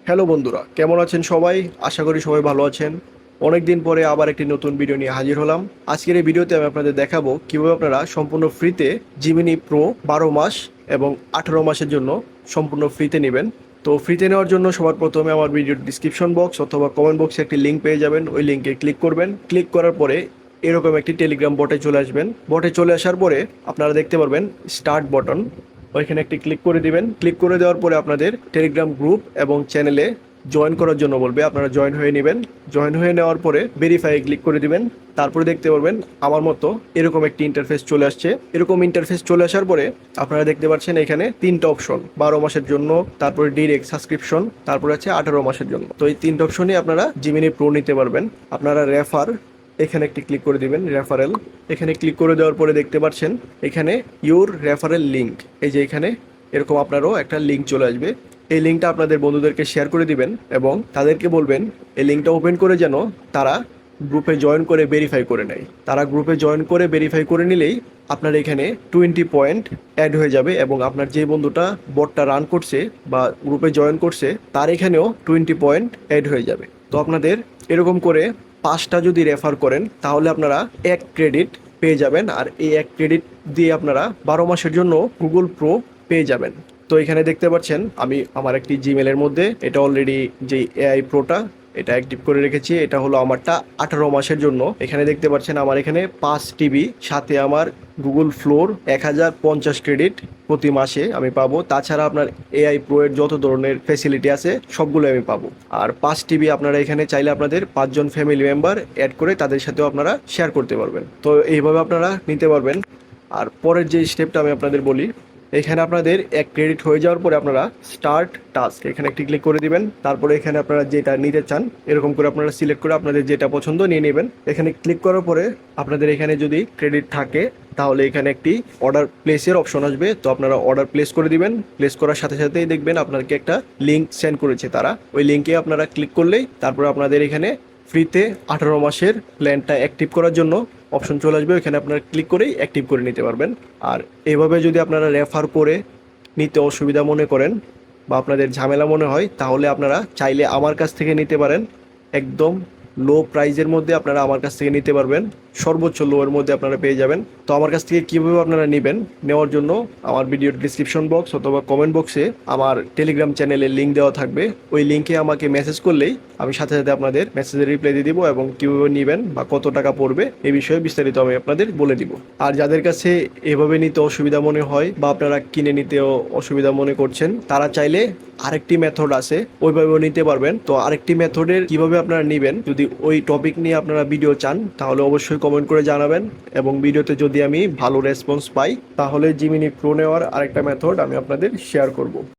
Hello বন্ধুরা, কেমন আছেন সবাই? আশা করি সবাই ভালো আছেন। অনেক দিন পরে আবার একটি নতুন ভিডিও নিয়ে হাজির হলাম। আজকের এই ভিডিওতে আমি আপনাদের দেখাবো কিভাবে আপনারা সম্পূর্ণ ফ্রিতে জিমিনি প্রো 12 মাস এবং 18 মাসের জন্য সম্পূর্ণ ফ্রিতে নেবেন। তো ফ্রিতে নেওয়ার জন্য সবার প্রথমে আমার ভিডিওর ডিসক্রিপশন বক্স অথবা কমেন্ট বক্সে একটি লিঙ্ক পেয়ে যাবেন। ওই লিঙ্কে ক্লিক করবেন। ক্লিক করার পরে এরকম একটি টেলিগ্রাম বটে চলে আসবেন। বটে চলে আসার পরে আপনারা দেখতে পারবেন স্টার্ট বটন, ওইখানে একটি ক্লিক করে দিবেন। ক্লিক করে দেওয়ার পরে আপনাদের টেলিগ্রাম গ্রুপ এবং চ্যানেলে জয়েন করার জন্য বলবে, আপনারা জয়েন হয়ে নেবেন। জয়েন হয়ে নেওয়ার পরে ভেরিফাই ক্লিক করে দিবেন। তারপরে দেখতে পারবেন আমার মতো এরকম একটি ইন্টারফেস চলে আসছে। এরকম ইন্টারফেস চলে আসার পরে আপনারা দেখতে পাচ্ছেন এখানে তিনটা অপশন, 12 মাসের জন্য, তারপরে ডিরেক্ট সাবস্ক্রিপশন, তারপরে আছে 18 মাসের জন্য। তো এই তিনটা অপশনই আপনারা জিমিনি প্রো নিতে পারবেন। আপনারা রেফার এখানে একটি ক্লিক করে দিবেন, রেফারেল। এখানে ক্লিক করে দেওয়ার পরে দেখতে পাচ্ছেন এখানে ইউর রেফারেল লিঙ্ক, এই যে এখানে এরকম আপনারও একটা লিঙ্ক চলে আসবে। এই লিঙ্কটা আপনাদের বন্ধুদেরকে শেয়ার করে দিবেন এবং তাদেরকে বলবেন এই লিঙ্কটা ওপেন করে যেন তারা গ্রুপে জয়েন করে ভেরিফাই করে নেয়। তারা গ্রুপে জয়েন করে ভেরিফাই করে নিলেই আপনার এখানে 20 পয়েন্ট অ্যাড হয়ে যাবে এবং আপনার যে বন্ধুটা বটটা রান করছে বা গ্রুপে জয়েন করছে তার এখানেও 20 পয়েন্ট অ্যাড হয়ে যাবে। তো আপনাদের এরকম করে 5টা যদি রেফার করেন তাহলে আপনারা 1 ক্রেডিট পেয়ে যাবেন, আর এই 1 ক্রেডিট দিয়ে আপনারা 12 মাসের জন্য গুগল প্রো পেয়ে যাবেন। তো এখানে দেখতে পাচ্ছেন আমি আমার একটি জিমেলের মধ্যে এটা অলরেডি যে এআই প্রোটা এটা অ্যাক্টিভ করে রেখেছি। এটা হলো আমারটা 18 মাসের জন্য। এখানে দেখতে পাচ্ছেন আমার এখানে 5 টিবি, সাথে আমার গুগল ফ্লোর 1050 ক্রেডিট প্রতি মাসে আমি পাবো। তাছাড়া আপনার এআই প্রো এর যত ধরনের ফেসিলিটি আছে সবগুলো আমি পাবো। আর 5 টিবি আপনারা এখানে চাইলে আপনাদের 5জন ফ্যামিলি মেম্বার অ্যাড করে তাদের সাথেও আপনারা শেয়ার করতে পারবেন। তো এইভাবে আপনারা নিতে পারবেন। আর পরের যে স্টেপটা আমি আপনাদের বলি, এখানে আপনাদের 1 ক্রেডিট হয়ে যাওয়ার পরে আপনারা স্টার্ট টাস্ক এখানে একটি ক্লিক করে দিবেন। তারপরে এখানে আপনারা যেটা নিতে চান এরকম করে আপনারা সিলেক্ট করে আপনাদের যেটা পছন্দ নিয়ে নেবেন। এখানে ক্লিক করার পরে আপনাদের এখানে যদি ক্রেডিট থাকে তাহলে এখানে একটি অর্ডার প্লেসের অপশন আসবে। তো আপনারা অর্ডার প্লেস করে দিবেন। প্লেস করার সাথে সাথেই দেখবেন আপনাকে একটা লিঙ্ক সেন্ড করেছে তারা। ওই লিঙ্কে আপনারা ক্লিক করলেই তারপরে আপনাদের এখানে ফ্রিতে 18 মাসের প্ল্যানটা অ্যাক্টিভ করার জন্য অপশন চলে আসবে। ওইখানে আপনারা ক্লিক করেই অ্যাক্টিভ করে নিতে পারবেন। আর এভাবে যদি আপনারা রেফার করে নিতে অসুবিধা মনে করেন বা আপনাদের ঝামেলা মনে হয় তাহলে আপনারা চাইলে আমার কাছ থেকে নিতে পারেন। একদম লো প্রাইজের মধ্যে আপনারা আমার কাছ থেকে নিতে পারবেন, সর্বোচ্চ লো এর মধ্যে আপনারা পেয়ে যাবেন। তো আমার কাছ থেকে কীভাবে আপনারা নেবেন, নেওয়ার জন্য আমার ভিডিওর ডিসক্রিপশন বক্স অথবা কমেন্ট বক্সে আমার টেলিগ্রাম চ্যানেলের লিঙ্ক দেওয়া থাকবে। ওই লিঙ্কে আমাকে মেসেজ করলেই আমি সাথে সাথে আপনাদের মেসেজের রিপ্লাই দিয়ে দিব এবং কীভাবে নেবেন বা কত টাকা পড়বে এই বিষয়ে বিস্তারিত আমি আপনাদের বলে দিব। আর যাদের কাছে এভাবে নিতে অসুবিধা মনে হয় বা আপনারা কিনে নিতেও অসুবিধা মনে করছেন তারা চাইলে আরেকটি মেথড আছে, ওইভাবেও নিতে পারবেন। তো আরেকটি মেথডের কিভাবে আপনারা নেবেন, যদি ওই টপিক নিয়ে আপনারা ভিডিও চান তাহলে অবশ্যই কমেন্ট করে জানাবেন এবং ভিডিওতে যদি আমি ভালো রেসপন্স পাই তাহলে জিমিনি প্রো নেওয়ার আরেকটা মেথড আমি আপনাদের শেয়ার করব।